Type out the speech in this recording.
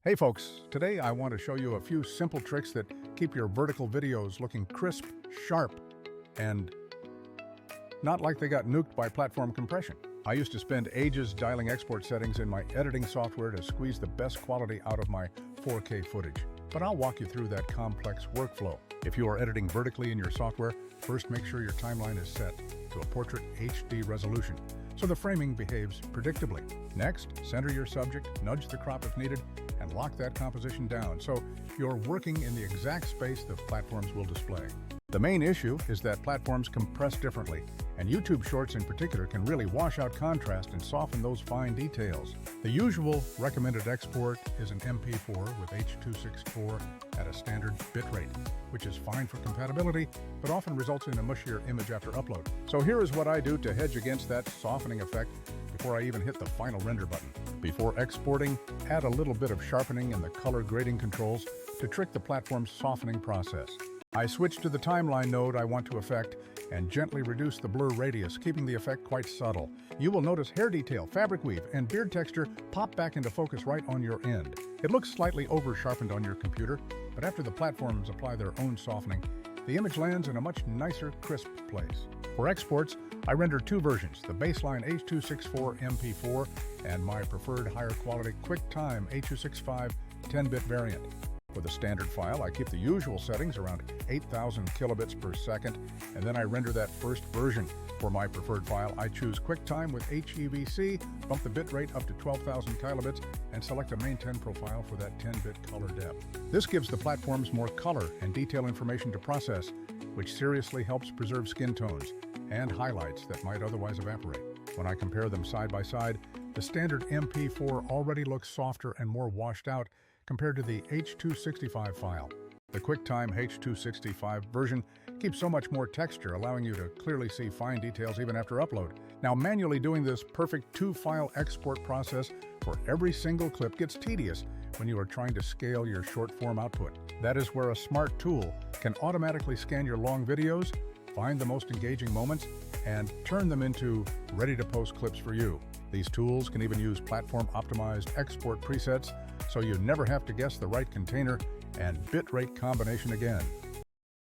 Hey folks, today I want to show you a few simple tricks that keep your vertical videos looking crisp, sharp, and not like they got nuked by platform compression. I used to spend ages dialing export settings in my editing software to squeeze the best quality out of my 4K footage. But I'll walk you through that complex workflow. If you are editing vertically in your software, first make sure your timeline is set to a portrait HD resolution, so the framing behaves predictably. Next, center your subject, nudge the crop if needed, and lock that composition down so you're working in the exact space the platforms will display. The main issue is that platforms compress differently, and YouTube Shorts in particular can really wash out contrast and soften those fine details. The usual recommended export is an MP4 with H.264 at a standard bitrate, which is fine for compatibility, but often results in a mushier image after upload. So here is what I do to hedge against that softening effect before I even hit the final render button. Before exporting, add a little bit of sharpening in the color grading controls to trick the platform's softening process. I switch to the timeline node I want to affect and gently reduce the blur radius, keeping the effect quite subtle. You will notice hair detail, fabric weave, and beard texture pop back into focus right on your end. It looks slightly over-sharpened on your computer, but after the platforms apply their own softening, the image lands in a much nicer, crisp place. For exports, I render two versions, the baseline H.264 MP4 and my preferred higher quality QuickTime H.265 10-bit variant. For the standard file, I keep the usual settings around 8,000 kilobits per second, and then I render that first version. For my preferred file, I choose QuickTime with HEVC, bump the bitrate up to 12,000 kilobits, and select a maintain profile for that 10-bit color depth. This gives the platforms more color and detail information to process, which seriously helps preserve skin tones and highlights that might otherwise evaporate. When I compare them side by side, the standard MP4 already looks softer and more washed out compared to the H.265 file. The QuickTime H.265 version keeps so much more texture, allowing you to clearly see fine details even after upload. Now, manually doing this perfect two-file export process for every single clip gets tedious when you are trying to scale your short-form output. That is where a smart tool can automatically scan your long videos, find the most engaging moments, and turn them into ready-to-post clips for you. These tools can even use platform-optimized export presets, so you never have to guess the right container and bitrate combination again.